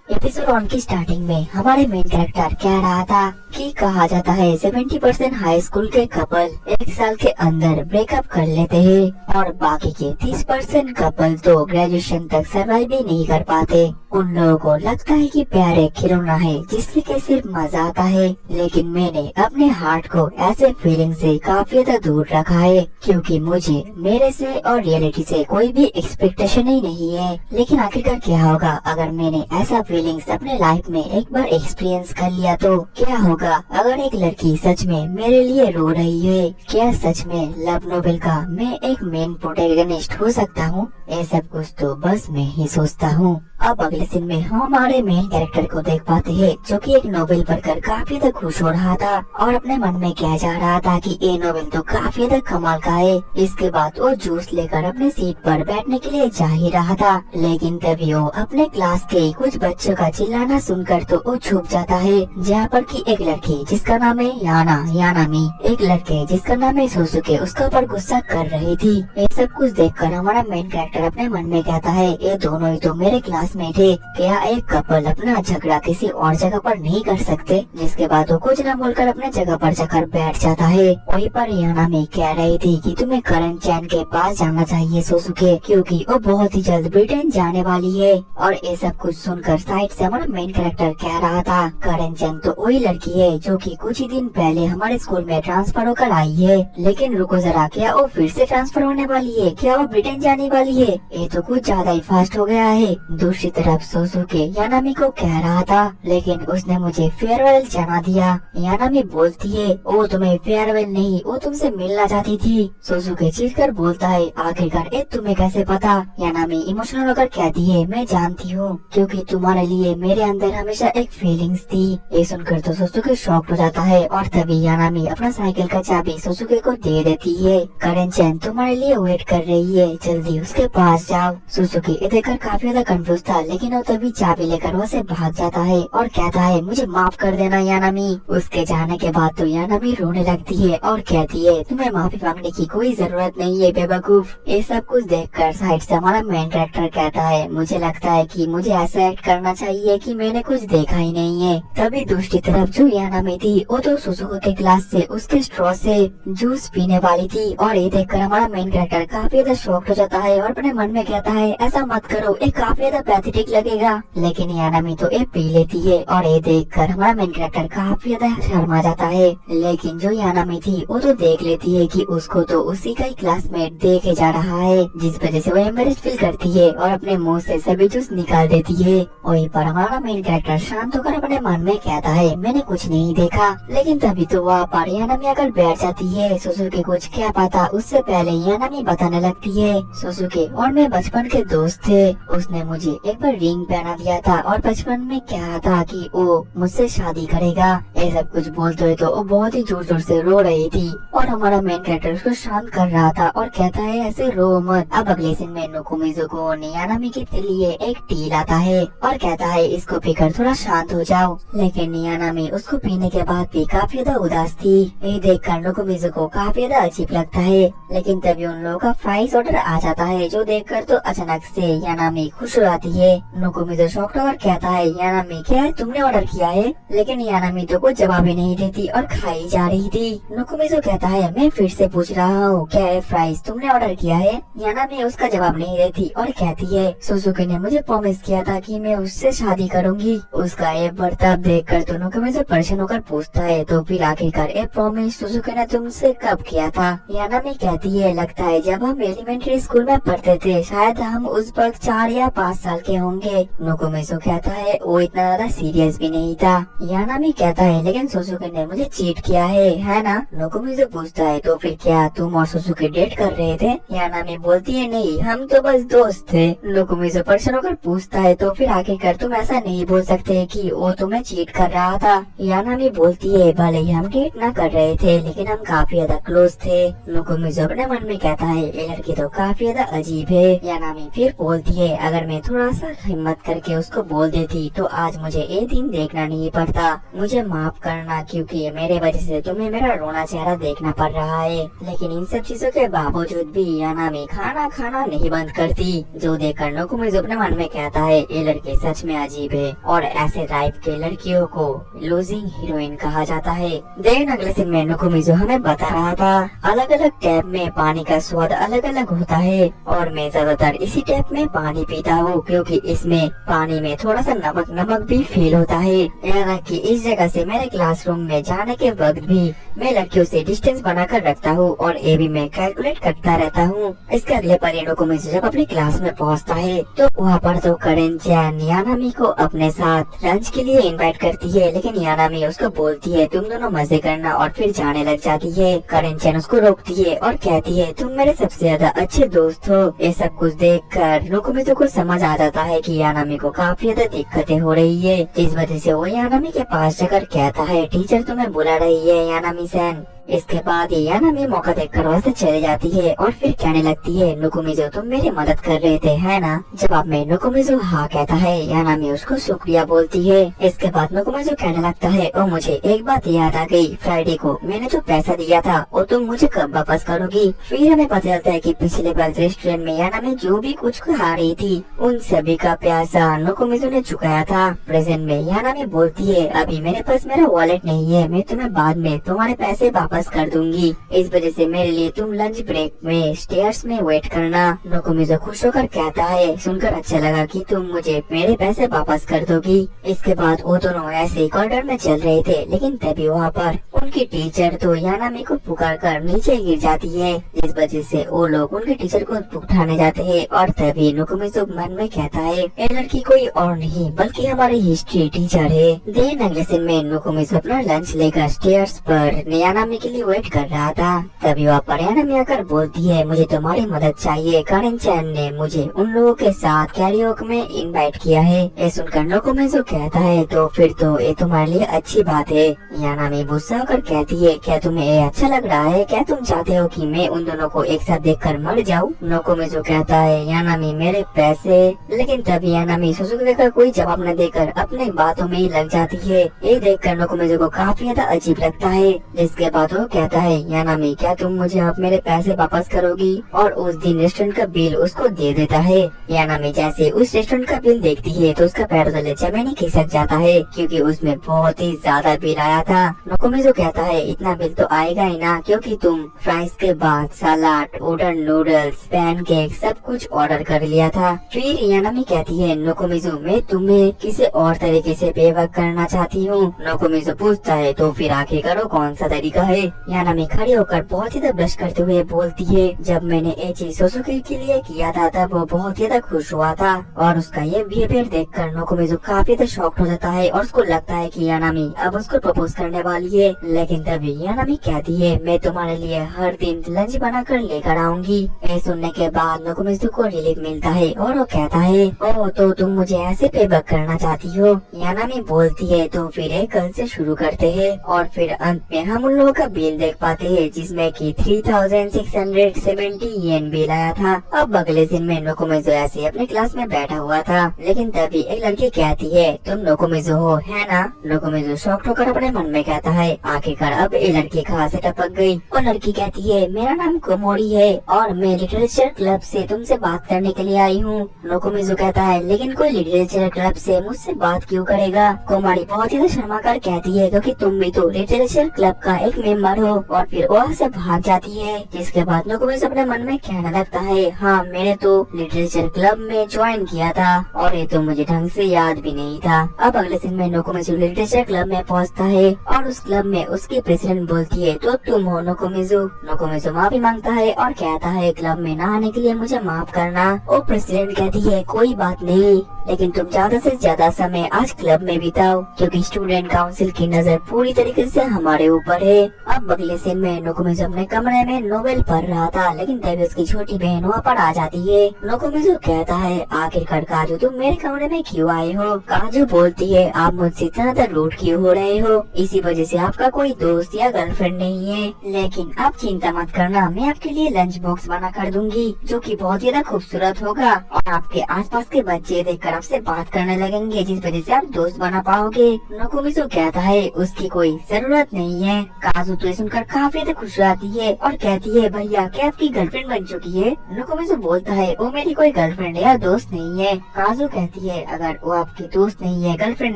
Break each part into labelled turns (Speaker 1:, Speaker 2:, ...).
Speaker 1: Episode 1 की starting में हमारे मेन कैरेक्टर कह रहा था कि कहा जाता है 70% हाई स्कूल के कपल एक साल के अंदर ब्रेकअप कर लेते हैं और बाकी के 30% कपल तो ग्रेजुएशन तक सर्वाइव भी नहीं कर पाते। उन लोगों को लगता है कि प्यार एक खिलौना है जिससे कि सिर्फ मजा आता है, लेकिन मैंने अपने हार्ट को ऐसे फीलिंग से काफी ज्यादा दूर रखा है क्योंकि मुझे मेरे से और रियलिटी से कोई भी एक्सपेक्टेशन ही नहीं है। लेकिन आखिरकार क्या होगा अगर मैंने ऐसा फीलिंग्स अपने लाइफ में एक बार एक्सपीरियंस कर लिया तो क्या होगा अगर एक लड़की सच में मेरे लिए रो रही है? क्या सच में लव नोवेल का मैं एक मेन प्रोटैगनिस्ट हो सकता हूँ? ये सब कुछ तो बस मैं ही सोचता हूँ। अब अगले सीन में हम हमारे मेन कैरेक्टर को देख पाते हैं जो कि एक नोवेल पढ़कर काफी ज्यादा खुश हो रहा था और अपने मन में कह जा रहा था कि ये नोवेल तो काफी ज्यादा कमाल का है। इसके बाद वो जूस लेकर अपने सीट पर बैठने के लिए जा ही रहा था, लेकिन तभी वो अपने क्लास के कुछ बच्चों का चिल्लाना सुनकर तो वो छुप जाता है जहाँ पर कि एक लड़की जिसका नाम है यानामी, एक लड़के जिसका नाम है सोसुके उसके ऊपर गुस्सा कर रही थी। ये सब कुछ देखकर हमारा मेन कैरेक्टर अपने मन में कहता है ये दोनों ही तो मेरे क्लासमेट है, क्या एक कपल अपना झगड़ा किसी और जगह पर नहीं कर सकते? जिसके बाद वो कुछ न बोलकर अपने जगह पर जाकर बैठ जाता है। वहीं पर यानामी कह रही थी कि तुम्हें करण चैन के पास जाना चाहिए सोसुके, क्योंकि वो बहुत ही जल्द ब्रिटेन जाने वाली है। और ये सब कुछ सुनकर साइड से हमारा मेन कैरेक्टर कह रहा था करण चैन तो वही लड़की है जो कि कुछ ही दिन पहले हमारे स्कूल में ट्रांसफर होकर आई है। लेकिन रुको जरा, क्या वो फिर से ट्रांसफर होने वाली है? क्या वो ब्रिटेन जाने वाली है? ये तो कुछ ज्यादा ही फास्ट हो गया है। दूसरी तरफ सोसुके यानामी को कह रहा था लेकिन उसने मुझे फेयरवेल जाना दिया। यानामी बोलती है वो तुम्हें फेयरवेल नहीं, वो तुमसे मिलना चाहती थी। सोसुके चिढ़कर बोलता है आखिरकार ये तुम्हें कैसे पता? यानामी इमोशनल होकर कहती है मैं जानती हूँ क्योंकि तुम्हारे लिए मेरे अंदर हमेशा एक फीलिंग्स थी। ये सुनकर तो सोसुके शॉक हो जाता है और तभी यानामी अपना साइकिल का चाबी सोसुके को दे देती है। करण चैन तुम्हारे लिए वेट कर रही है, जल्दी उसके पास जाओ। सोसुके ये देखकर काफी ज्यादा कंफ्यूज था, लेकिन वो तभी चाबी लेकर वहाँ से भाग जाता है और कहता है मुझे माफ कर देना यानामी। उसके जाने के बाद तो यानामी रोने लगती है और कहती है तुम्हें माफी मांगने की कोई जरूरत नहीं है बेवकूफ। ये सब कुछ देखकर साइड से हमारा मेन कैरेक्टर कहता है मुझे लगता है कि मुझे ऐसा एक्ट करना चाहिए कि मैंने कुछ देखा ही नहीं है। तभी दूसरी तरफ जो यानामी थी वो तो सुजुकी के ग्लास से उसके स्ट्रॉ से जूस पीने वाली थी और ये देखकर हमारा मेन कैरेक्टर काफी ज्यादा शॉक्ड हो जाता है और अपने मन में कहता है ऐसा मत करो, ये काफी ज्यादा पैथेटिक लगेगा। लेकिन यानामी तो ये पी लेती है और ये देखकर हमारा मेन कैरेक्टर काफी ज्यादा शर्मा जाता है। लेकिन जो यानामी थी वो तो देख लेती है कि उसको तो उसी का ही क्लासमेट देखे जा रहा है, जिस वजह से वो एम्बैरेस्ड फील करती है और अपने मुंह से सभी जूस निकाल देती है। वहीं पर हमारा मेन कैरेक्टर शांत होकर अपने मन में कहता है मैंने कुछ नहीं देखा। लेकिन तभी तो वहाँ पर यानामी आकर बैठ जाती है। सोसुके कुछ क्या पता उससे पहले यानामी बताने लगती है सोसुके और मैं बचपन के दोस्त थे, उसने मुझे एक बार रिंग पहना दिया था और बचपन में कहा था कि वो मुझसे शादी करेगा। ये सब कुछ बोलते हुए तो वो बहुत ही जोर जोर से रो रही थी और हमारा मेन कैरेक्टर उसको शांत कर रहा था और कहता है ऐसे रो मत। अब अगले सीन में नुकुमिजुको यानामी के लिए एक टी लाता है और कहता है इसको पीकर थोड़ा शांत हो जाओ। लेकिन यानामी उसको पीने के बाद भी काफी ज्यादा उदास थी। ये देखकर नुकुमिजुको काफी ज्यादा अजीब लगता है। लेकिन तभी उन लोगों का फ्राइज ऑर्डर आ जाता है जो देखकर तो अचानक से यानामी खुश हो जाती है। नुकुमिजु शॉक्ड होकर कहता है यानामी क्या है तुमने ऑर्डर किया है? लेकिन यानामी तो कुछ जवाब ही नहीं देती और खाई जा रही थी। नुकुमिजु कहता है मैं फिर से पूछ रहा हूँ क्या है फ्राइज तुमने ऑर्डर किया है? यानामी उसका जवाब नहीं देती और कहती है सुजुकी ने मुझे प्रॉमिस किया था कि मैं उससे शादी करूंगी। उसका ये बर्ताव देखकर तो नुकुमिजु परेशान होकर पूछता है तो फिर आखिरकार ये प्रॉमिस सुजुकी ने तुमसे कब किया था? यानामी कहती है लगता है जब हम एलिमेंट्री स्कूल में पढ़ते थे, शायद हम उस वक्त 4 या 5 साल के होंगे। नुकुमिजु कहता है वो इतना ज्यादा सीरियस भी नहीं था। यानामी कहता है लेकिन सुजुकी ने मुझे चीट किया है ना? नुकुमिजु पूछता है तो फिर क्या तुम और सुजुकी डेट कर रहे थे? यानामी बोलती है नहीं, हम तो बस दोस्त थे। नुकुमिजु परेशान होकर पूछता है तो फिर आखिरकार तुम ऐसा नहीं बोल सकते कि वो तुम्हें चीट कर रहा था। यानामी बोलती है भले ही हम डेट ना कर रहे थे लेकिन हम काफी ज्यादा क्लोज थे। नुकुमिजु अपने मन में कहता है ये लड़की तो काफी ज्यादा अजीब है। यानामी फिर बोलती है अगर मैं थोड़ा सा हिम्मत करके उसको बोल देती तो आज मुझे ये दिन देखना नहीं पड़ता। मुझे माफ करना क्योंकि मेरे वजह से तुम्हें मेरा रोना चेहरा देखना पड़ रहा है। लेकिन इन सब चीजों के बावजूद भी यानामी खाना खाना नहीं बंद करती, जो देखकर नोकोमिज़ु अपने मन में कहता है ये लड़की सच में अजीब है और ऐसे टाइप के लड़कियों को लूजिंग हीरोइन कहा जाता है। देन अगले सीन में नोकोमिज़ु हमें बता रहा था अलग अलग टैप में पानी का स्वाद अलग अलग होता है और मैं ज्यादातर इसी टैप में पानी पीता हूँ क्योंकि इसमें पानी में थोड़ा सा नमक नमक भी फील होता है। यानी कि इस जगह से मेरे क्लासरूम में जाने के वक्त भी मैं लड़कियों से डिस्टेंस बनाकर रखता हूँ और ये भी मैं कैलकुलेट करता रहता हूँ। इसके अगले पर नोकोमिज़ु जब अपनी क्लास में पहुँचता है तो वहाँ पर तो करेन चैन यानामी को अपने साथ लंच के लिए इनवाइट करती है, लेकिन यानामी उसको बोलती है तुम दोनों मजे करना और फिर जाने लग जाती है। करेन चैन उसको रोकती है और कहती है तुम मेरे सबसे ज्यादा अच्छे दोस्त हो। ये सब कुछ देखकर नोकोमिज़ु को समझ आ जाता है कि यानामी को काफी ज्यादा दिक्कतें हो रही है। इस वजह से वो यानामी के पास जाकर कहता है टीचर तुम्हें बुला रही है यानामी सैन। इसके बाद यानामी मौका देखकर वहाँ से चली जाती है और फिर कहने लगती है नोकोमिज़ु तुम मेरी मदद कर रहे थे है ना। जवाब में नोकोमिज़ु हाँ कहता है। यानामी उसको शुक्रिया बोलती है। इसके बाद नोकोमिज़ु कहने लगता है ओ मुझे एक बात याद आ गई, फ्राइडे को मैंने जो पैसा दिया था वो तुम मुझे कब वापस करोगी। फिर हमें पता चलता है कि पिछले बार रेस्टोरेंट में यानामी जो भी कुछ खा रही थी उन सभी का पैसा नोकोमिज़ु ने चुकाया था। प्रेजेंट में यानामी बोलती है अभी मेरे पास मेरा वॉलेट नहीं है, मैं तुम्हें बाद में तुम्हारे पैसे वापस कर दूंगी, इस वजह से मेरे लिए तुम लंच ब्रेक में स्टेयर्स में वेट करना। नोकोमिज़ु खुश होकर कहता है सुनकर अच्छा लगा कि तुम मुझे मेरे पैसे वापस कर दोगी। इसके बाद वो दोनों ऐसे कॉरिडोर में चल रहे थे, लेकिन तभी वहाँ पर उनकी टीचर तो यानामी को पुकार कर नीचे गिर जाती है, जिस वजह से वो लोग उनके टीचर को उठाने जाते हैं। और तभी नोकोमिज़ु मन में कहता है ये लड़की कोई और नहीं बल्कि हमारी हिस्ट्री टीचर है। देन अगले दिन में नोकोमिज़ु अपना लंच लेकर स्टेयर्स पर यानामी के लिए वेट कर रहा था। तभी वहाँ पर यानामी आकर बोलती है मुझे तुम्हारी मदद चाहिए, करेन चैन ने मुझे उन लोगों के साथ कैरियोके में इनवाइट किया है। ये सुनकर नोकोमिज़ु कहता है तो फिर तो ये तुम्हारे लिए अच्छी बात है। यानामी गुस्सा होकर कहती है क्या तुम्हें ये अच्छा लग रहा है, क्या तुम चाहते हो कि मैं उन दोनों को एक साथ देखकर मर जाऊं। नोकोमिज़ु कहता है यानामी मेरे पैसे, लेकिन तभी यानामी सुजुकी का कोई जवाब न देकर अपने बातों में ही लग जाती है। ये देखकर नोकोमिज़ु को काफी ज्यादा अजीब लगता है। जिसके बाद वो कहता है यानामी क्या तुम मुझे अब मेरे पैसे वापस करोगी, और उस दिन रेस्टोरेंट का बिल उसको दे देता है। यानामी जैसे उस रेस्टोरेंट का बिल देखती है तो उसका पैर तले जमीन ही खिसक जाता है क्योंकि उसमें बहुत ही ज्यादा बिल आया था। नोकोमिज़ु कहता है इतना बिल तो आएगा ही ना क्योंकि तुम फ्राइज के बाद सलाद, वुडन नूडल्स, पैनकेक सब कुछ ऑर्डर कर लिया था। फिर यानामी कहती है नोकोमिज़ु मैं तुम्हें किसी और तरीके से पेबैक करना चाहती हूँ। नोकोमिज़ु पूछता है तो फिर आखिर करो कौन सा तरीका है। यानामी खड़ी होकर बहुत ही ज्यादा ब्लश करते हुए बोलती है जब मैंने ये चीज सुजुकी के लिए किया था तब वो बहुत ही ज्यादा खुश हुआ था, और उसका ये बिहेवियर देखकर नोकोमिज़ु काफी ज्यादा शॉक्ड हो जाता है और उसको लगता है कि यानामी अब उसको प्रपोज करने वाली है। लेकिन तभी यानामी कहती है मैं तुम्हारे लिए हर दिन लंच बनाकर लेकर आऊंगी। ये सुनने के बाद नोकोमिज़ु को रिलीफ मिलता है और वो कहता है ओह तो तुम मुझे ऐसे पेबैक करना चाहती हो। यानामी बोलती है तो फिर ये कल से शुरू करते हैं, और फिर अंत में हम उन लोगों का बिल देख पाते हैं जिसमें कि 3670 येन बिल आया था। अब अगले दिन में नोकोमिज़ु ऐसे अपने क्लास में बैठा हुआ था, लेकिन तभी एक लड़की कहती है तुम नोकोमिज़ु हो है ना। नोकोमिज़ु शॉक्ड होकर अपने मन में कहता है आखिरकार अब ये लड़की कहाँ से टपक गई। और लड़की कहती है मेरा नाम कोमोरी है और मैं लिटरेचर क्लब से तुमसे बात करने के लिए आई हूँ। नोकोमिज़ु कहता है लेकिन कोई लिटरेचर क्लब से मुझसे बात क्यों करेगा। कोमोरी बहुत ही शर्मा कर कहती है क्योंकि तुम भी तो लिटरेचर क्लब का एक मेंबर हो, और फिर वहाँ से भाग जाती है। जिसके बाद नोकोमिज़ु अपने मन में कहने लगता है हाँ मैंने तो लिटरेचर क्लब में ज्वाइन किया था और ये तो मुझे ढंग से याद भी नहीं था। अब अगले दिन में नोकोमिज़ु लिटरेचर क्लब में पहुँचता है और उस क्लब में उसकी प्रेसिडेंट बोलती है तो तुम हो नोकोमिज़ु। नोकोमिज़ु माफी मांगता है और कहता है क्लब में न आने के लिए मुझे माफ करना। वो प्रेसिडेंट कहती है कोई बात नहीं, लेकिन तुम ज्यादा से ज्यादा समय आज क्लब में बिताओ क्योंकि स्टूडेंट काउंसिल की नजर पूरी तरीके से हमारे ऊपर है। अब अगले दिन में नोकोमिज़ु अपने कमरे में नोवेल पढ़ रहा था, लेकिन तभी उसकी छोटी बहन वहाँ पर आ जाती है। नोकोमिज़ु कहता है आखिरकार काजू तुम मेरे कमरे में क्यों आए हो। काजू बोलती है आप मुझसे इतना ज्यादा रूड क्यों हो रहे हो, इसी वजह से आपका कोई दोस्त या गर्लफ्रेंड नहीं है। लेकिन आप चिंता मत करना, मैं आपके लिए लंच बॉक्स बना कर दूंगी जो कि बहुत ज्यादा खूबसूरत होगा और आपके आसपास के बच्चे देखकर तरफ से बात करने लगेंगे, जिस वजह से आप दोस्त बना पाओगे। नोकोमिज़ो कहता है उसकी कोई जरूरत नहीं है। काजू तो सुनकर काफी ज्यादा खुश आती है और कहती है भैया क्या आपकी गर्लफ्रेंड बन चुकी है। नोकोमिज़ो बोलता है वो मेरी कोई गर्लफ्रेंड या दोस्त नहीं है। काजू कहती है अगर वो आपकी दोस्त नहीं है, गर्लफ्रेंड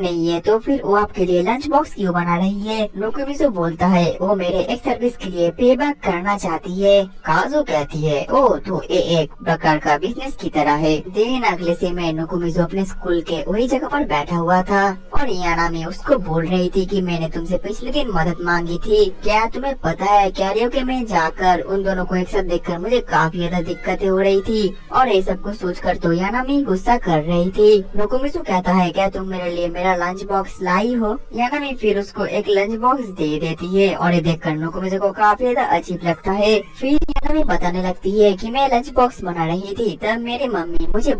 Speaker 1: नहीं है, तो फिर वो आपके लिए लंच बॉक्स क्यों बना रही है। नोकोमिज़ो बोलता है वो मेरे एक सर्विस के लिए पे बैक करना चाहती है। काजू कहती है ओ तो ये एक प्रकार का बिजनेस की तरह है। दिन अगले से मैं नोकोमिज़ो अपने स्कूल के वही जगह पर बैठा हुआ था और यानामी उसको बोल रही थी कि मैंने तुमसे पिछले दिन मदद मांगी थी, क्या तुम्हें पता है कैरियोके में जाकर उन दोनों को एक साथ देखकर मुझे काफी ज्यादा दिक्कतें हो रही थी और ये सब कुछ सोचकर तो यानामी गुस्सा कर रही थी। नोकोमिज़ो कहता है क्या तुम मेरे लिए मेरा लंच बॉक्स लाई हो। यानामी फिर उसको एक लंच बॉक्स दे देती है और ये देखकर नोकोमिज़ो को काफी ज्यादा अजीब लगता है। फिर यानामी बताने लगती है कि मैं लंच बॉक्स बना रही थी तब मेरी मम्मी मुझे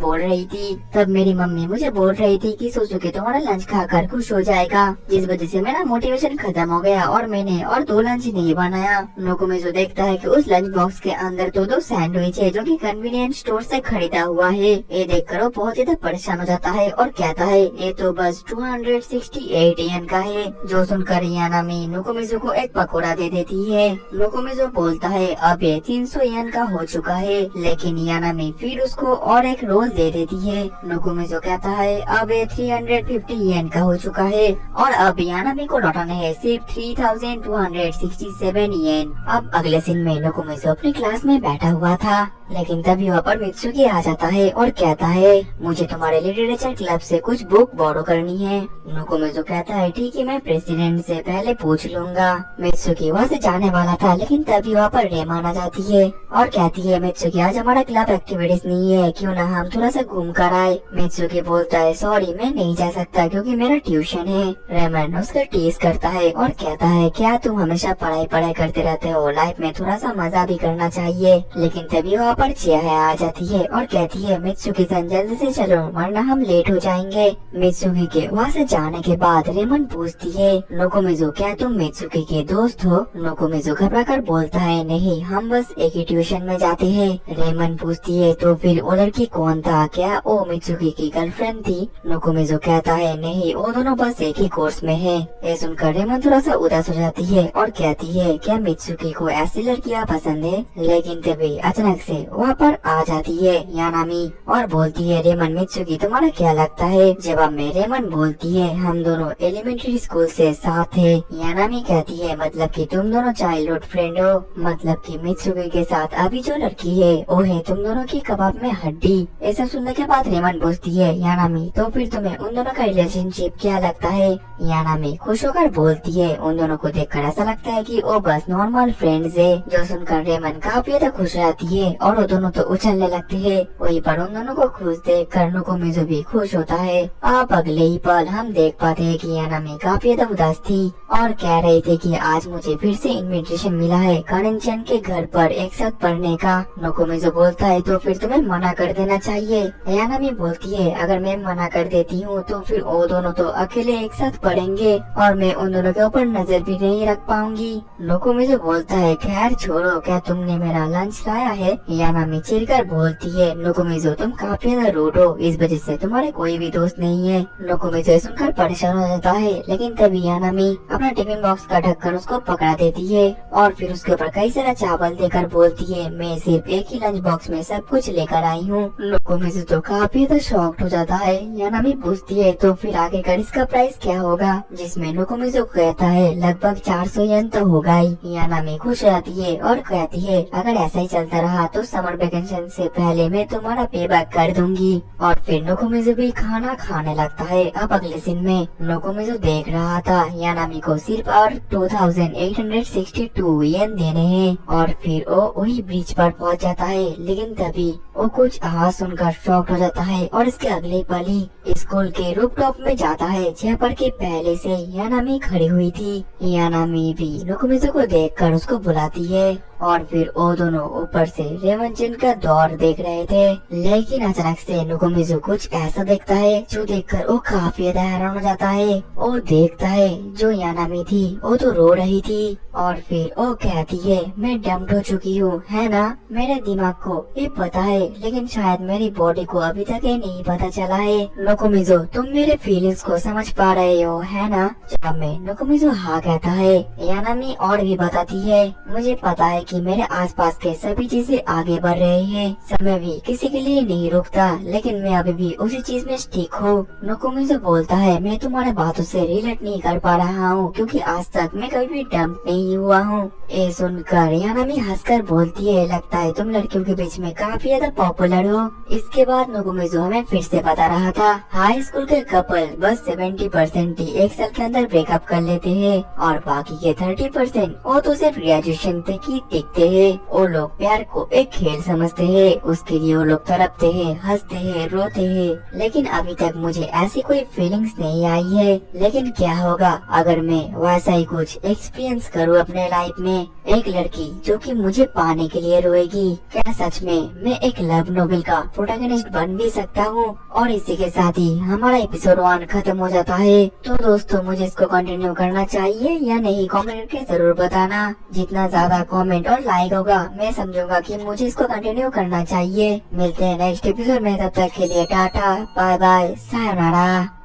Speaker 1: बोल रही थी कि सोचुके तुम्हारा लंच खाकर खुश हो जाएगा, जिस वजह से मेरा मोटिवेशन खत्म हो गया और मैंने और 2 लंच नहीं बनाया। नोकोमिज़ो देखता है कि उस लंच बॉक्स के अंदर तो 2 सैंडविच है जो कि कन्वीनियंस स्टोर से खरीदा हुआ है। ये देखकर वो बहुत ज्यादा परेशान हो जाता है और कहता है ये तो बस 268 येन का है। जो सुनकर यानामी नोकोमिज़ो को एक पकौड़ा दे देती है। नोकोमिज़ो बोलता है अब ये 300 येन का हो चुका है, लेकिन यानामी फिर उसको और एक रोल दे देती है। नोकोमिज़ो कहता है अब ये 350 येन का हो चुका है और अब यानामी को लौटाने है सिर्फ 3267 येन। अब अगले सीन में नोकोमिज़ो अपनी क्लास में बैठा हुआ था, लेकिन तभी वहाँ पर मित्सुकी आ जाता है और कहता है मुझे तुम्हारे लिटरेचर क्लब से कुछ बुक बोरो करनी है। नोकोमिज़ो कहता है ठीक है मैं प्रेसिडेंट से पहले पूछ लूंगा। मित्सुकी वहाँ से जाने वाला था, लेकिन तभी वहाँ पर रेमान आ जाती है और कहती है मित्सुकी आज हमारा क्लब एक्टिविटीज नहीं है, क्यों ना हम थोड़ा सा घूम कर आए। मित्सुकी बोलता है सॉरी मैं नहीं जा सकता क्योंकि मेरा ट्यूशन है। रेमान उसका टीज करता है और कहता है क्या तुम हमेशा पढ़ाई करते रहते हो, लाइफ में थोड़ा सा मजा भी करना चाहिए। लेकिन तभी वहाँ पर चिया आ जाती है और कहती है मित्सुकी सन जल्दी से चलो वरना हम लेट हो जाएंगे। मित्सुकी के वहाँ से जाने के बाद रेमन पूछती है नोकोमिज़ो क्या तुम मित्सुकी के दोस्त हो। नोकोमिज़ो घबरा कर बोलता है नहीं हम बस एक ही ट्यूशन में जाते हैं। रेमन पूछती है तो फिर वो लड़की कौन था, क्या वो मित्सुकी की गर्लफ्रेंड थी। नोकोमिज़ो कहता है नहीं वो दोनों बस एक ही कोर्स में है। ये सुनकर रेमन थोड़ा सा उदास हो जाती है और कहती है क्या मित्सुकी को ऐसी लड़कियाँ पसंद है। लेकिन तभी अचानक से वहाँ पर आ जाती है यानामी और बोलती है रेमन मित्सुकी तुम्हारा क्या लगता है। जवाब में रेमन बोलती है हम दोनों एलिमेंट्री स्कूल से साथ है। यानामी कहती है मतलब कि तुम दोनों चाइल्डहुड फ्रेंड हो, मतलब कि मित्सुकी के साथ अभी जो लड़की है वो है तुम दोनों की कबाब में हड्डी। ऐसा सुनने के बाद रेमन पूछती है यानामी तो फिर तुम्हें उन दोनों का रिलेशनशिप क्या लगता है। यानामी खुश होकर बोलती है उन दोनों को देखकर ऐसा लगता है कि वो बस नॉर्मल फ्रेंड्स है। जो सुनकर रेमन काफी ज्यादा खुश रहती है और वो दोनों तो उछलने लगते हैं। वही पर उन दोनों को खुश देख कर नोकोमिज़ो भी खुश होता है। अब अगले ही पल हम देख पाते हैं कि यानामी काफी ज्यादा उदास थी और कह रही थी कि आज मुझे फिर से इनविटेशन मिला है करेंचन के घर पर एक साथ पढ़ने का। नोकोमिज़ो बोलता है तो फिर तुम्हें मना कर देना चाहिए। यानामी बोलती है अगर मैं मना कर देती हूँ तो फिर वो दोनों तो अकेले एक साथ पढ़ेंगे और मैं उन दोनों के ऊपर नजर भी नहीं रख पाऊंगी। नोकोमिज़ो बोलता है खैर छोड़ो क्या तुमने मेरा लंच लाया है। यानामी चिढ़कर बोलती है नोकोमिज़ो तुम काफी ज्यादा रूड हो, इस वजह से तुम्हारे कोई भी दोस्त नहीं है। नोकोमिज़ो सुनकर परेशान हो जाता है, लेकिन तभी यानामी अपना टिफिन बॉक्स का ढक्कन उसको पकड़ा देती है और फिर उसके ऊपर कई सारा चावल देकर बोलती है मैं सिर्फ एक ही लंच बॉक्स में सब कुछ लेकर आई हूँ। नोकोमिज़ो तो काफी ज्यादा शॉक्ड हो जाता है। यानामी पूछती है तो फिर आगे का इसका प्राइस क्या होगा, जिसमें नोकोमिज़ो कहता है लगभग 400 येन तो होगा ही। यानामी खुश रहती है और कहती है अगर ऐसा ही चलता रहा तो समर वेकेशन से पहले मैं तुम्हारा पे बैक कर दूंगी। और फिर नोकोमिज़ो भी खाना खाने लगता है। अब अगले सीन में नोकोमिज़ो देख रहा था यानामी को सिर्फ और 2862 येन देने हैं और फिर वो वही ब्रिज पर पहुंच जाता है। लेकिन तभी वो कुछ आवाज सुनकर शॉक हो जाता है और इसके अगले पल ही स्कूल के रूफटॉप में जाता है जहाँ पर के पहले से यानामी खड़ी हुई थी। यानामी भी नोकोमिज़ो को देखकर उसको बुलाती है और फिर वो दोनों ऊपर से रेवंचन का दौर देख रहे थे। लेकिन अचानक से नोकोमिज़ो कुछ ऐसा देखता है जो देखकर वो काफी ज्यादा हैरान हो जाता है। वो देखता है जो यानामी थी वो तो रो रही थी और फिर वो कहती है मैं डम्प हो चुकी हूँ, है ना? मेरे दिमाग को ये पता है, लेकिन शायद मेरी बॉडी को अभी तक ये नहीं पता चला है। नोकोमिजो, तुम मेरे फीलिंग्स को समझ पा रहे हो, है ना? जवाब में नोकोमिजो हाँ कहता है। यानामी और भी बताती है, मुझे पता है कि मेरे आसपास के सभी चीजें आगे बढ़ रहे हैं, समय भी किसी के लिए नहीं रुकता, लेकिन मैं अभी भी उसी चीज में स्टिक हूँ। नोकोमिजो बोलता है मैं तुम्हारे बातों से रिलेट नहीं कर पा रहा हूँ, क्योंकि आज तक मैं कभी भी डम्प नहीं हुआ हूँ। ये सुनकर यानामी हंसकर बोलती है, लगता है तुम लड़कियों के बीच में काफी ज्यादा पॉपुलर हो। इसके बाद नोकोमिजो हमें फिर से बता रहा था, हाई स्कूल के कपल बस 70% ही एक साल के अंदर ब्रेकअप कर लेते हैं, और बाकी के 30% वो तो सिर्फ ग्रेजुएशन तक ही टिकते हैं। वो लोग प्यार को एक खेल समझते हैं, उसके लिए वो लोग तड़पते हैं, हंसते हैं, रोते हैं, लेकिन अभी तक मुझे ऐसी कोई फीलिंग्स नहीं आई है। लेकिन क्या होगा अगर मैं वैसा ही कुछ एक्सपीरियंस करूँ अपने लाइफ में? एक लड़की जो कि मुझे पाने के लिए रोएगी, क्या सच में मैं एक लव नोवेल का प्रोटैगनिस्ट बन भी सकता हूँ? और इसी के साथ ही हमारा एपिसोड 1 खत्म हो जाता है। तो दोस्तों, मुझे इसको कंटिन्यू करना चाहिए या नहीं, कमेंट करके जरूर बताना। जितना ज्यादा कमेंट और लाइक होगा, मैं समझूंगा कि मुझे इसको कंटिन्यू करना चाहिए। मिलते हैं नेक्स्ट एपिसोड में, तब तक के लिए टाटा बाय बाय सायोनारा।